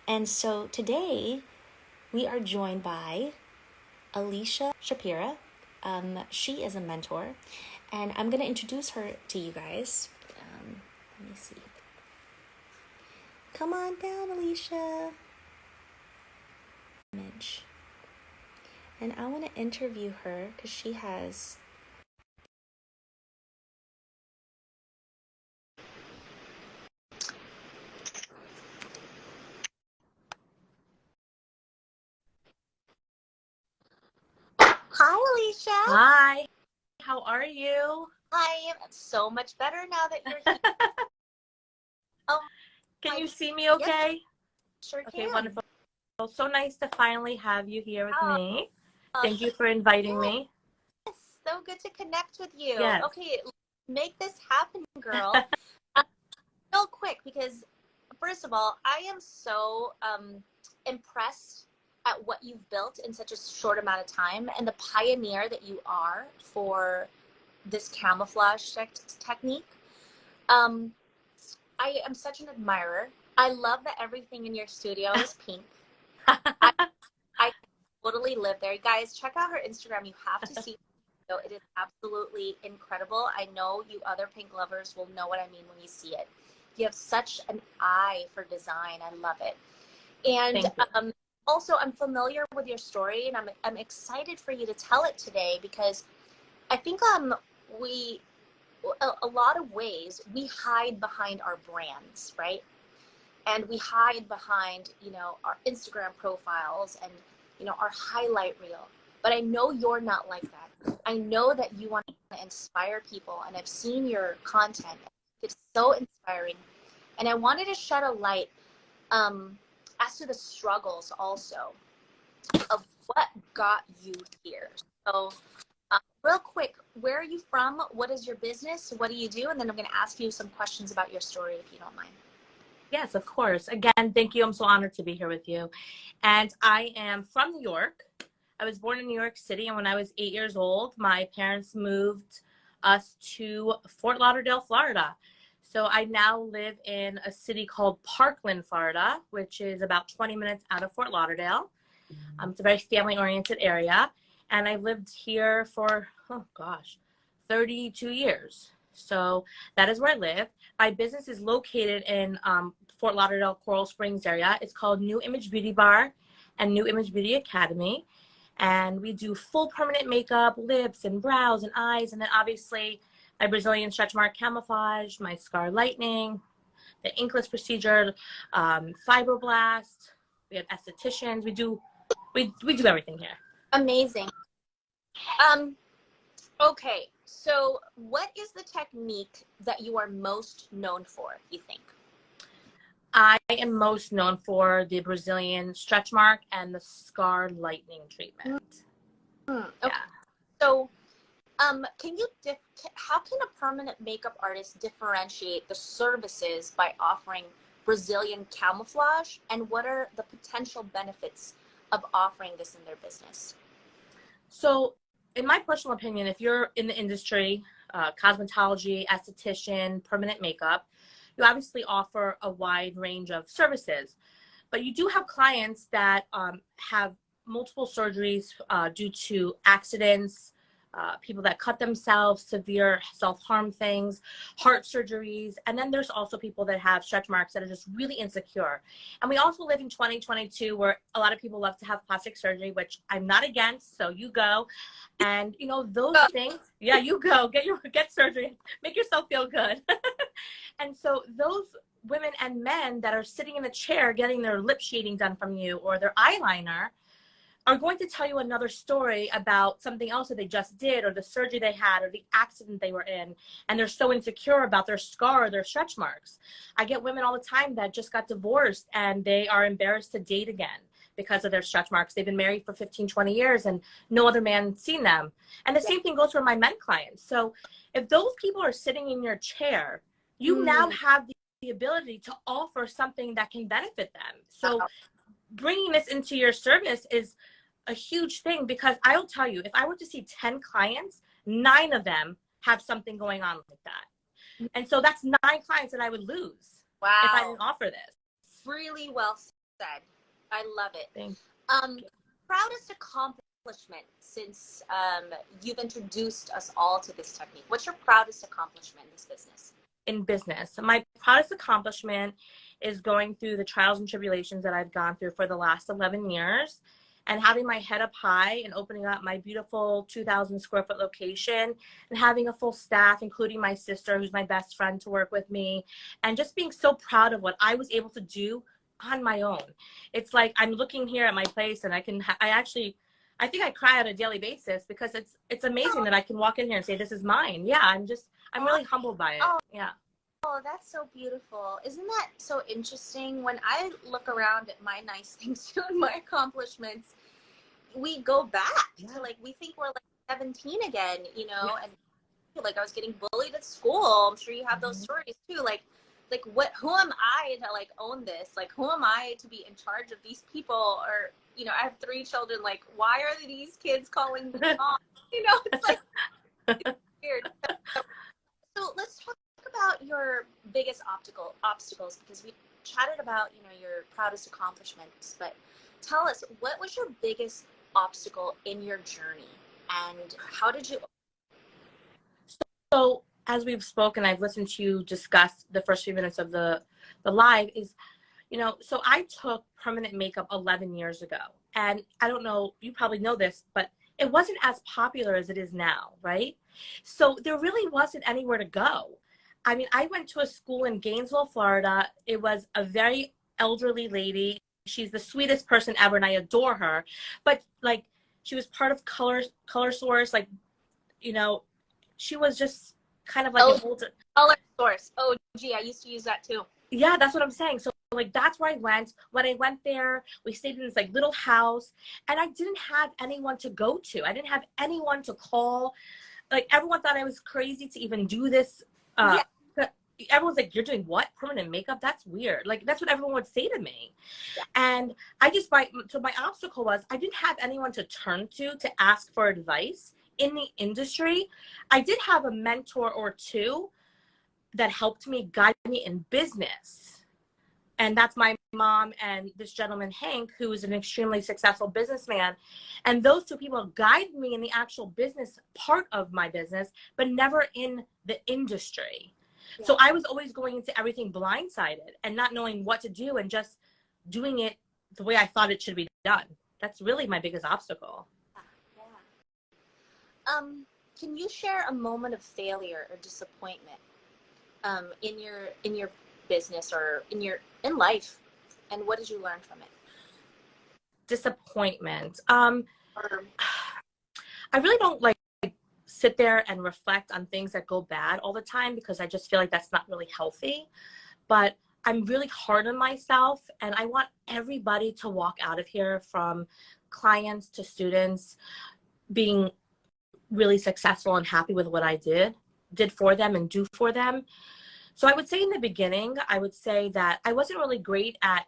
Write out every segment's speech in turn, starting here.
And so today we are joined by Alicia Shapira. She is a mentor, and I'm going to introduce her to you guys. Let me see. Come on down, Alicia. Image. And I want to interview her because she has. Hi, Alicia. Hi. How are you? I am so much better now that you're here. Oh, Can you see me okay? Yep, sure Okay, can. wonderful. So nice to finally have you here with Oh, me. Thank you for inviting me. yes, so good to connect with you. Yes. Okay, make this happen, girl. Uh, Real quick, because first of all, I am so impressed at what you've built in such a short amount of time and the pioneer that you are for this camouflage technique. Um, I am such an admirer. I love that everything in your studio is pink. I, I totally live there. Guys, check out her Instagram. You have to see it. It is absolutely incredible. I know you other pink lovers will know what I mean when you see it. You have such an eye for design. I love it. And also, I'm familiar with your story, and I'm excited for you to tell it today because I think we a lot of ways we hide behind our brands, right? And we hide behind, our Instagram profiles and, our highlight reel. But I know you're not like that. I know that you want to inspire people, and I've seen your content. It's so inspiring. And I wanted to shed a light as to the struggles also of what got you here. So real quick, where are you from? What is your business? What do you do? And then I'm going to ask you some questions about your story, if you don't mind. Yes, of course. Again, thank you. I'm so honored to be here with you. And I am from New York. I was born in New York City, and when I was 8 years old, my parents moved us to Fort Lauderdale, Florida. So I now live in a city called Parkland, Florida, which is about 20 minutes out of Fort Lauderdale. It's a very family-oriented area. And I lived here for, 32 years. So that is where I live. My business is located in Fort Lauderdale, Coral Springs area. It's called New Image Beauty Bar and New Image Beauty Academy. And we do full permanent makeup, lips and brows and eyes. And then obviously my Brazilian stretch mark camouflage, my scar lightening, the inkless procedure, fibroblast. We have estheticians. We do everything here. Amazing. Okay, so what is the technique that you are most known for, you think? I am most known for the Brazilian stretch mark and the scar lightening treatment. Okay. Yeah. So, how can a permanent makeup artist differentiate the services by offering Brazilian camouflage, and what are the potential benefits of offering this in their business? So, in my personal opinion, if you're in the industry, cosmetology, esthetician, permanent makeup, you obviously offer a wide range of services. But you do have clients that have multiple surgeries due to accidents, people that cut themselves, severe self-harm things, heart surgeries. And then there's also people that have stretch marks that are just really insecure. And we also live in 2022 where a lot of people love to have plastic surgery, which I'm not against. So you go. And those things, yeah, you go get surgery, make yourself feel good. And so those women and men that are sitting in a chair getting their lip shading done from you or their eyeliner are going to tell you another story about something else that they just did or the surgery they had or the accident they were in, and they're so insecure about their scar or their stretch marks. I get women all the time that just got divorced and they are embarrassed to date again because of their stretch marks. They've been married for 15, 20 years and no other man seen them. And the same thing goes for my men clients. So if those people are sitting in your chair, you now have the ability to offer something that can benefit them. So bringing this into your service is a huge thing, because I will tell you, if I were to see 10 clients, 9 of them have something going on like that. And so that's 9 clients that I would lose if I didn't offer this. Really well said. I love it. Thank Um, you. Proudest accomplishment since you've introduced us all to this technique. What's your proudest accomplishment in this business? In business, my proudest accomplishment is going through the trials and tribulations that I've gone through for the last 11 years and having my head up high and opening up my beautiful 2,000 square foot location and having a full staff, including my sister, who's my best friend, to work with me, and just being so proud of what I was able to do on my own. It's like I'm looking here at my place and I think I cry on a daily basis because it's amazing that I can walk in here and say, this is mine. Yeah, I'm really humbled by it. Yeah. Oh, that's so beautiful. Isn't that so interesting? When I look around at my nice things too and my accomplishments, we go back to like, we think we're like 17 again, you know, and like I was getting bullied at school. I'm sure you have those stories too. Like who am I to like own this? Like, who am I to be in charge of these people? Or, you know, I have 3 children. Like, why are these kids calling me mom? You know, it's like, it's weird. So let's talk about your biggest obstacles, because we chatted about, you know, your proudest accomplishments, but tell us, what was your biggest obstacle in your journey and how did you? So as we've spoken, I've listened to you discuss the first few minutes of the live is, you know, so I took permanent makeup 11 years ago. And I don't know, you probably know this, but it wasn't as popular as it is now, right? So there really wasn't anywhere to go. I mean, I went to a school in Gainesville, Florida. It was a very elderly lady. She's the sweetest person ever, and I adore her. But like, she was part of Color Source. Like, you know, she was just kind of like an older Color Source. Oh, gee, I used to use that too. Yeah, that's what I'm saying. So like, that's where I went. When I went there, we stayed in this like little house, and I didn't have anyone to go to. I didn't have anyone to call. Like, everyone thought I was crazy to even do this. Everyone's like, you're doing what? Permanent makeup? That's weird. Like, that's what everyone would say to me. Yeah. And so my obstacle was I didn't have anyone to turn to ask for advice in the industry. I did have a mentor or two that helped me, guide me in business. And that's my mom and this gentleman, Hank, who is an extremely successful businessman. And those two people guided me in the actual business part of my business, but never in the industry. Yeah. So I was always going into everything blindsided and not knowing what to do and just doing it the way I thought it should be done. That's really my biggest obstacle. Yeah. Can you share a moment of failure or disappointment in your business or in life, and what did you learn from it? Disappointment. I really don't like sit there and reflect on things that go bad all the time, because I just feel like that's not really healthy. But I'm really hard on myself, and I want everybody to walk out of here, from clients to students, being really successful and happy with what I did for them and do for them. So I would say in the beginning, I would say that I wasn't really great at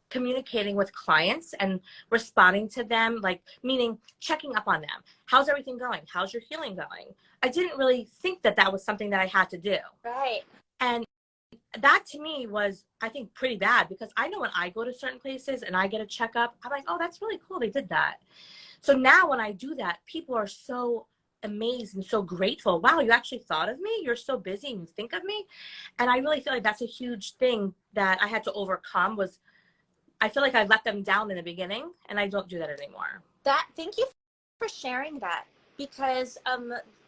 communicating with clients and responding to them, like, meaning checking up on them. How's everything going? How's your healing going? I didn't really think that that was something that I had to do. Right. And that to me was, I think, pretty bad, because I know when I go to certain places and I get a checkup, I'm like, oh, that's really cool. They did that. So now when I do that, people are so amazed and so grateful. Wow, you actually thought of me? You're so busy and you think of me? And I really feel like that's a huge thing that I had to overcome. Was I feel like I let them down in the beginning, and I don't do that anymore. Thank you for sharing that, because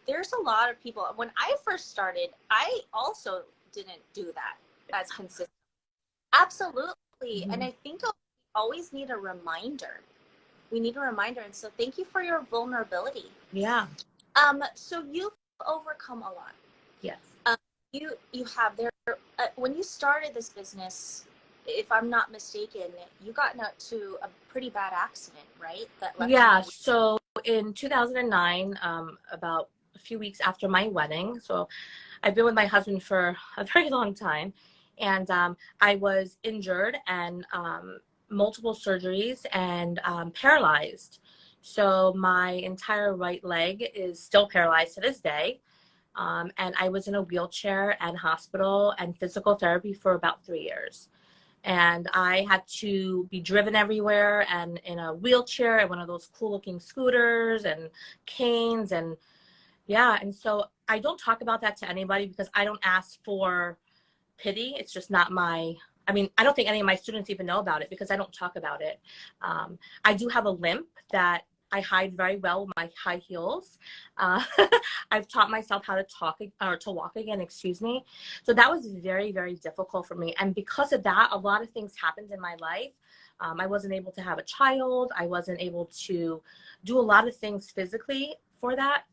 there's a lot of people. When I first started, I also didn't do that as consistent. Absolutely. Mm-hmm. And I think we always need a reminder. We need a reminder. And so thank you for your vulnerability. Yeah. So you've overcome a lot. Yes. You have there, when you started this business, if I'm not mistaken, you got into a pretty bad accident, right? So in 2009, about a few weeks after my wedding, so I've been with my husband for a very long time, and I was injured and multiple surgeries and paralyzed. So my entire right leg is still paralyzed to this day. And I was in a wheelchair and hospital and physical therapy for about 3 years. and I had to be driven everywhere and in a wheelchair and one of those cool looking scooters and canes. And yeah, and so I don't talk about that to anybody because I don't ask for pity. It's just not my, I mean, I don't think any of my students even know about it because I don't talk about it. I do have a limp that I hide very well with my high heels. I've taught myself how to talk or to walk again, excuse me. So that was very, very difficult for me. And because of that, a lot of things happened in my life. I wasn't able to have a child. I wasn't able to do a lot of things physically for that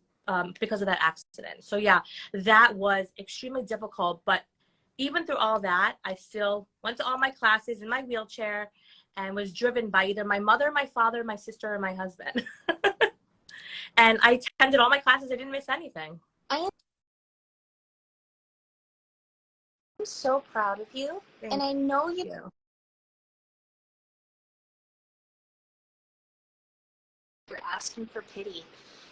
because of that accident. So yeah, that was extremely difficult. But even through all that, I still went to all my classes in my wheelchair and was driven by either my mother, my father, my sister, or my husband. And I attended all my classes. I didn't miss anything. I am so proud of you. And I know you're asking for pity.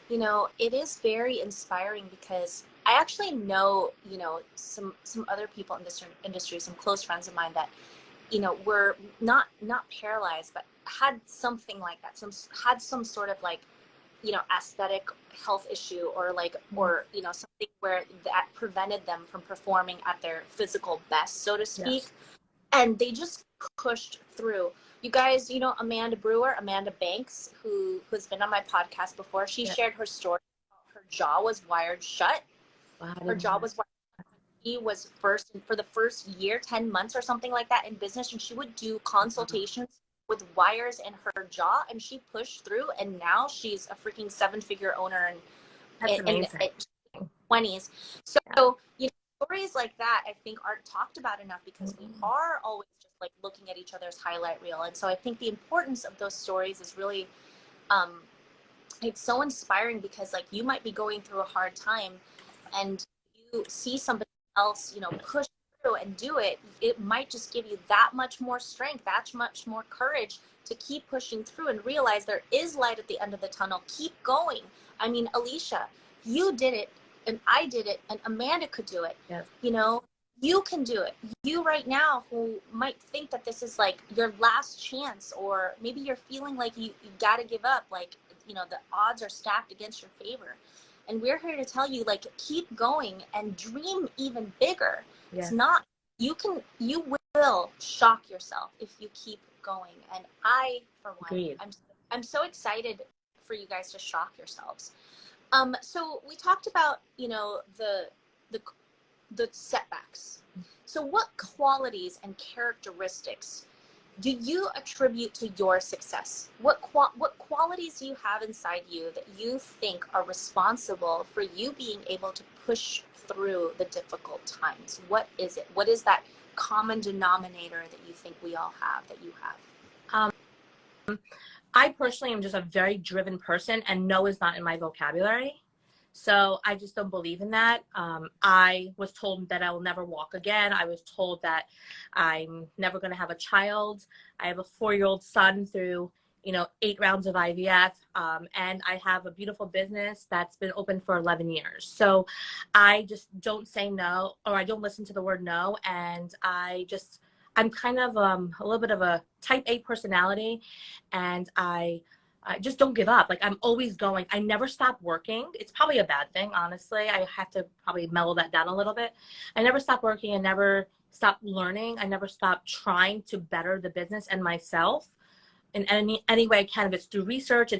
You know, it is very inspiring because I actually know, you know, some other people in this industry, some close friends of mine that, you know, were not paralyzed, but had something like that, had some sort of like, you know, aesthetic health issue or like, or, you know, something where that prevented them from performing at their physical best, so to speak. Yes. And they just pushed through. You guys, you know, Amanda Banks, who's been on my podcast before, she shared her story. Her jaw was wired shut. Wow. Her jaw was wired. She was for the first year, 10 months or something like that in business, and she would do consultations with wires in her jaw, and she pushed through, and now she's a freaking 7-figure owner in 20s. So, you know, stories like that, I think, aren't talked about enough because we are always just like looking at each other's highlight reel. And so I think the importance of those stories is really, it's so inspiring because like you might be going through a hard time and you see somebody else, you know, push through and do it. It might just give you that much more strength, that much more courage to keep pushing through and realize there is light at the end of the tunnel. Keep going. I mean, Alicia, you did it and I did it and Amanda could do it. Yes. You know, you can do it. You right now who might think that this is like your last chance, or maybe you're feeling like you got to give up, like, you know, the odds are stacked against your favor. And we're here to tell you, like, keep going and dream even bigger. Yes. It's not, you will shock yourself if you keep going. And I, for one, I'm so excited for you guys to shock yourselves. So we talked about, you know, the setbacks. So what qualities and characteristics do you attribute to your success? What qualities do you have inside you that you think are responsible for you being able to push through the difficult times? What is it? What is that common denominator that you think we all have, that you have? I personally am just a very driven person, and no is not in my vocabulary. So I just don't believe in that. I was told that I will never walk again. I was told that I'm never going to have a child. I have a 4-year-old son through, you know, 8 rounds of IVF. And I have a beautiful business that's been open for 11 years. So I just don't say no, or I don't listen to the word no. And I'm kind of a little bit of a type A personality, and I just don't give up. Like, I'm always going. I never stop working. It's probably a bad thing, honestly. I have to probably mellow that down a little bit. I never stop working. I never stop learning. I never stop trying to better the business and myself in any way I can. If it's through research,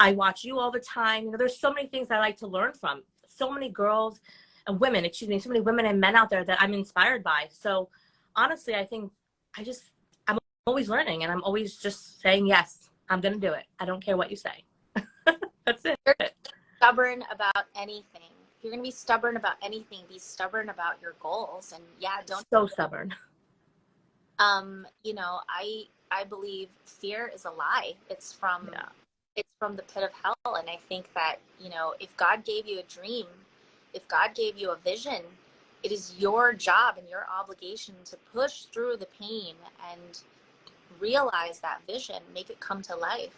I watch you all the time. You know, there's so many things I like to learn from. So many girls and women, so many women and men out there that I'm inspired by. So honestly, I think I'm always learning, and I'm always just saying, yes, I'm going to do it. I don't care what you say. That's it. You're stubborn about anything. If you're going to be stubborn about anything, be stubborn about your goals. And yeah, don't. So stubborn. You know, I believe fear is a lie. It's from the pit of hell. And I think that, you know, if God gave you a dream, if God gave you a vision, it is your job and your obligation to push through the pain and realize that vision, make it come to life.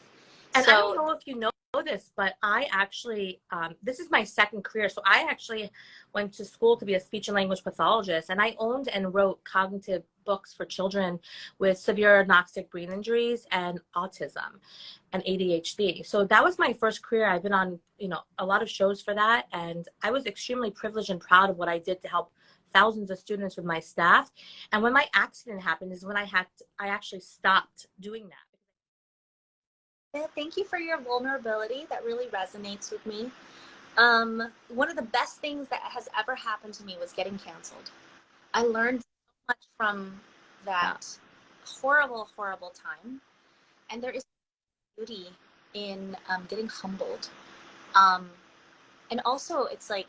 And so, I don't know if you know this, but I actually, this is my second career. So I actually went to school to be a speech and language pathologist, and I owned and wrote cognitive books for children with severe anoxic brain injuries and autism and ADHD. So that was my first career. I've been on, a lot of shows for that. And I was extremely privileged and proud of what I did to help thousands of students with my staff. And when my accident happened is when I actually stopped doing that. Yeah, thank you for your vulnerability. That really resonates with me. One of the best things that has ever happened to me was getting canceled. I learned so much from that horrible, horrible time. And there is beauty in getting humbled. And also, it's like,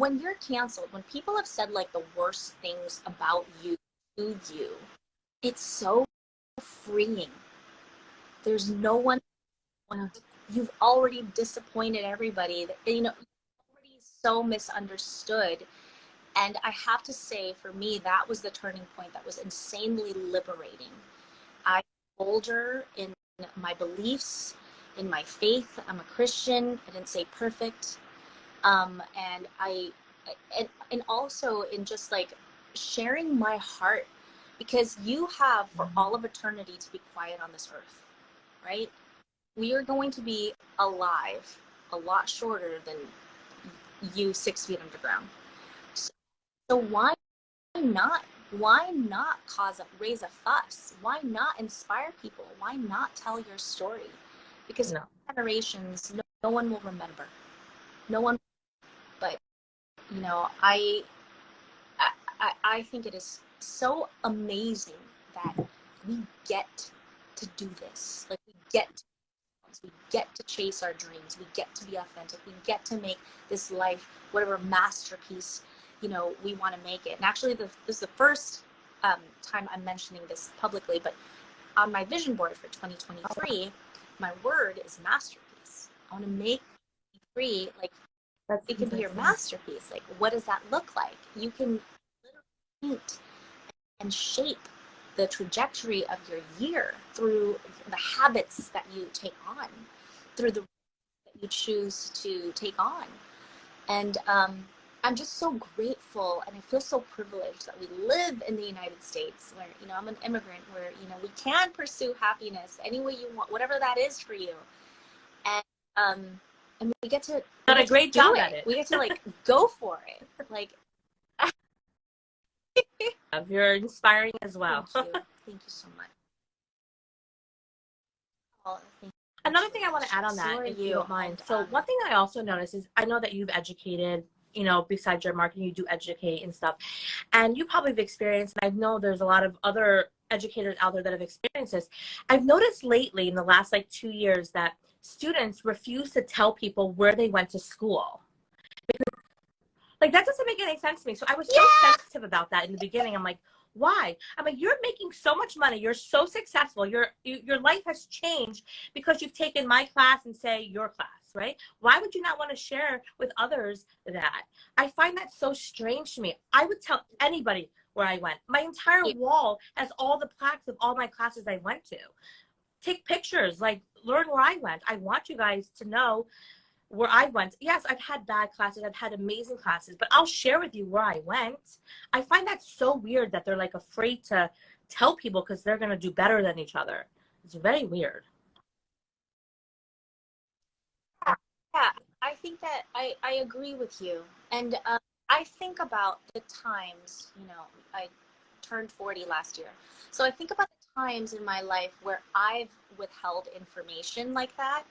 when you're canceled, when people have said like the worst things about you to you, it's so freeing. There's no one. You've already disappointed everybody. You're already so misunderstood. And I have to say, for me, that was the turning point that was insanely liberating. I'm older in my beliefs, in my faith. I'm a Christian. I didn't say perfect. And also in just like sharing my heart, because you have for all of eternity to be quiet on this earth, right? We are going to be alive a lot shorter than you 6 feet underground. So why not? Why not raise a fuss? Why not inspire people? Why not tell your story? Because generations, no one will remember. No one. But I think it is so amazing that we get to do this. Like we get to chase our dreams. We get to be authentic. We get to make this life whatever masterpiece, we want to make it. And actually, this is the first time I'm mentioning this publicly, but on my vision board for 2023, my word is masterpiece. I want to make it free, like it can be your masterpiece. Like, what does that look like? You can literally paint and shape the trajectory of your year through the habits that you take on, through the that you choose to take on. And I'm just so grateful, and I feel so privileged that we live in the United States where, I'm an immigrant, where, we can pursue happiness any way you want, whatever that is for you. And we get to done a great job at it. We get to like go for it. Like, you're inspiring as well. Thank you so much. Another thing I want to add on that, if you don't mind. So one thing I also noticed is, I know that you've educated, besides your marketing, you do educate and stuff. And you probably have experienced, and I know there's a lot of other educators out there that have experienced this. I've noticed lately in the last 2 years that students refuse to tell people where they went to school. Like, that doesn't make any sense to me. So I was so sensitive about that in the beginning. I'm like, why? I'm like, you're making so much money. You're so successful. Your life has changed because you've taken my class and say your class, right? Why would you not want to share with others that? I find that so strange to me. I would tell anybody where I went. My entire wall has all the plaques of all my classes I went to. Take pictures, like, learn where I went. I want you guys to know where I went. Yes, I've had bad classes. I've had amazing classes, but I'll share with you where I went. I find that so weird that they're like afraid to tell people because they're going to do better than each other. It's very weird. Yeah, I think that I agree with you. And I think about the times, I turned 40 last year. So I think about the times in my life where I've withheld information like that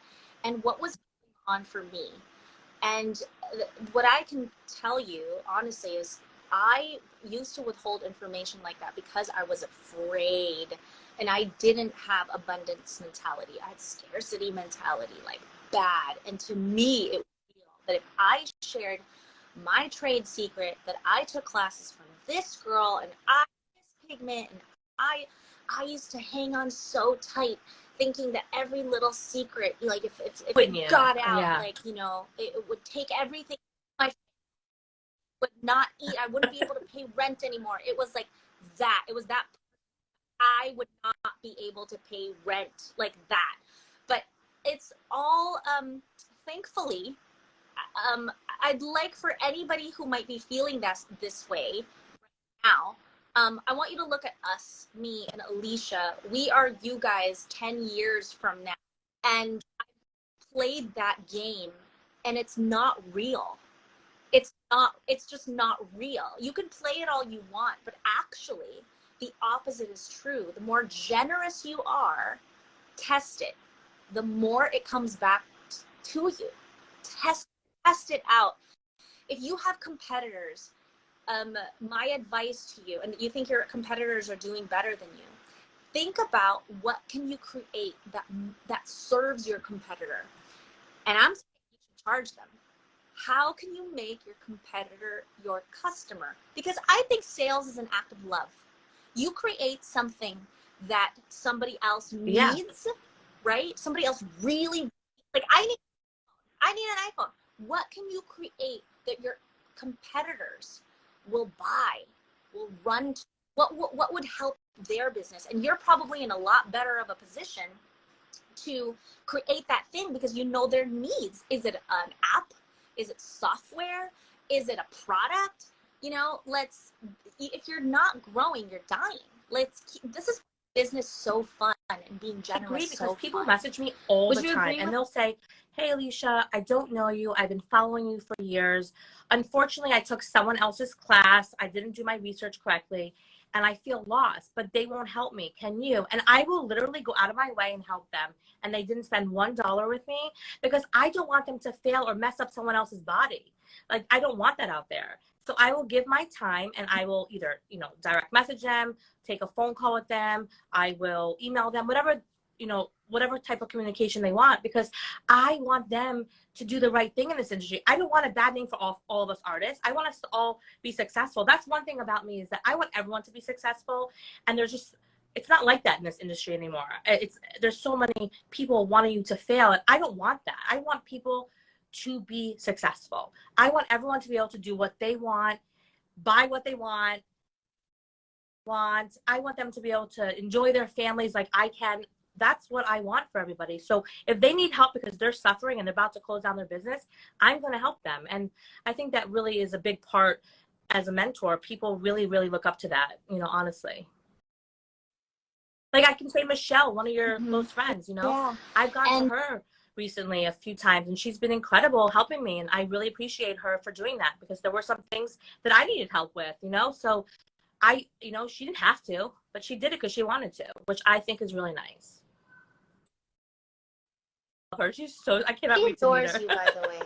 and what was on for me. And what I can tell you honestly is I used to withhold information like that because I was afraid, and I didn't have abundance mentality. I had scarcity mentality, like bad. And to me, it was real that if I shared my trade secret, that I took classes from this girl and I this pigment, and I used to hang on so tight, thinking that every little secret, like if it got out, like, it would take everything. I would not eat. I wouldn't be able to pay rent anymore. It was like that. It was that. I would not be able to pay rent like that. But it's all, thankfully, I'd like for anybody who might be feeling this way now I want you to look at us, me and Alicia. We are you guys 10 years from now. And I played that game and it's not real. It's just not real. You can play it all you want, but actually the opposite is true. The more generous you are, test it. The more it comes back to you. Test it out. If you have competitors, my advice to you, and you think your competitors are doing better than you, think about what can you create that serves your competitor. And I'm saying you should charge them. How can you make your competitor your customer? Because I think sales is an act of love. You create something that somebody else needs, right? Somebody else really, like I need an iPhone. What can you create that your competitors will buy, will run to? What would help their business? And you're probably in a lot better of a position to create that thing because you know their needs. Is it an app? Is it software? Is it a product? You know, if you're not growing, you're dying. This is business so fun and being generous. I agree, because people message me all the time and they'll say, hey, Alicia, I don't know you. I've been following you for years. Unfortunately, I took someone else's class. I didn't do my research correctly and I feel lost, but they won't help me. Can you? And I will literally go out of my way and help them. And they didn't spend $1 with me because I don't want them to fail or mess up someone else's body. Like, I don't want that out there. So I will give my time and I will either, direct message them, take a phone call with them. I will email them, whatever type of communication they want, because I want them to do the right thing in this industry. I don't want a bad name for all of us artists. I want us to all be successful. That's one thing about me, is that I want everyone to be successful. And it's not like that in this industry anymore. There's so many people wanting you to fail, and I don't want that. I want people to be successful. I want everyone to be able to do what they want, buy what they want. I want them to be able to enjoy their families like I can. That's what I want for everybody. So if they need help because they're suffering and they're about to close down their business, I'm going to help them. And I think that really is a big part as a mentor. People really, really look up to that, honestly. Like, I can say Michelle, one of your close friends, Yeah. I've gone to her recently a few times and she's been incredible helping me. And I really appreciate her for doing that, because there were some things that I needed help with, so she didn't have to, but she did it because she wanted to, which I think is really nice. Her, I cannot wait to meet her. She adores you, by the way.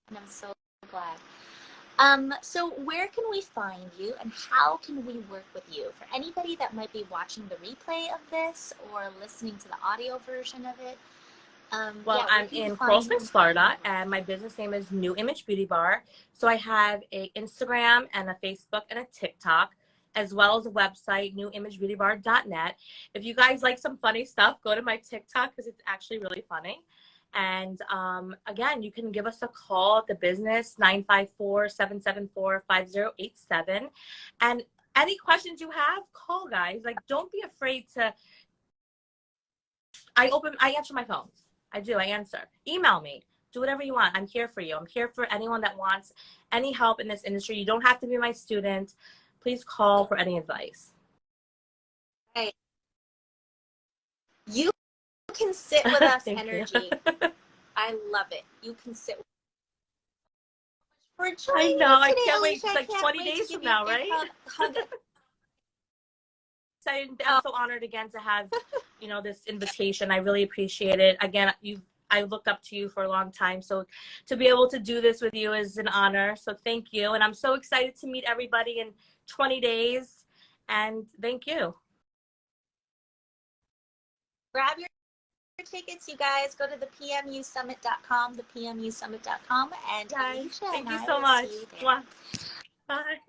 And I'm so glad. So where can we find you and how can we work with you? For anybody that might be watching the replay of this or listening to the audio version of it. I'm in Coral Springs, Florida, and my business name is New Image Beauty Bar. So I have a Instagram and a Facebook and a TikTok, as well as a website, newimagebeautybar.net. If you guys like some funny stuff, go to my TikTok because it's actually really funny. And again, you can give us a call at the business, 954-774-5087. And any questions you have, call, guys. Like, don't be afraid to. I answer my phones. I do. I answer. Email me. Do whatever you want. I'm here for you. I'm here for anyone that wants any help in this industry. You don't have to be my student. Please call for any advice. Hey, you can sit with us energy. I love it. You can sit with us. I know. I can't wait. It's like 20 days from now, right? I'm so honored again to have, this invitation. I really appreciate it. Again, I looked up to you for a long time. So to be able to do this with you is an honor. So thank you. And I'm so excited to meet everybody in 20 days. And thank you. Grab your tickets, you guys. Go to the PMUsummit.com, and guys, thank you so much. Bye.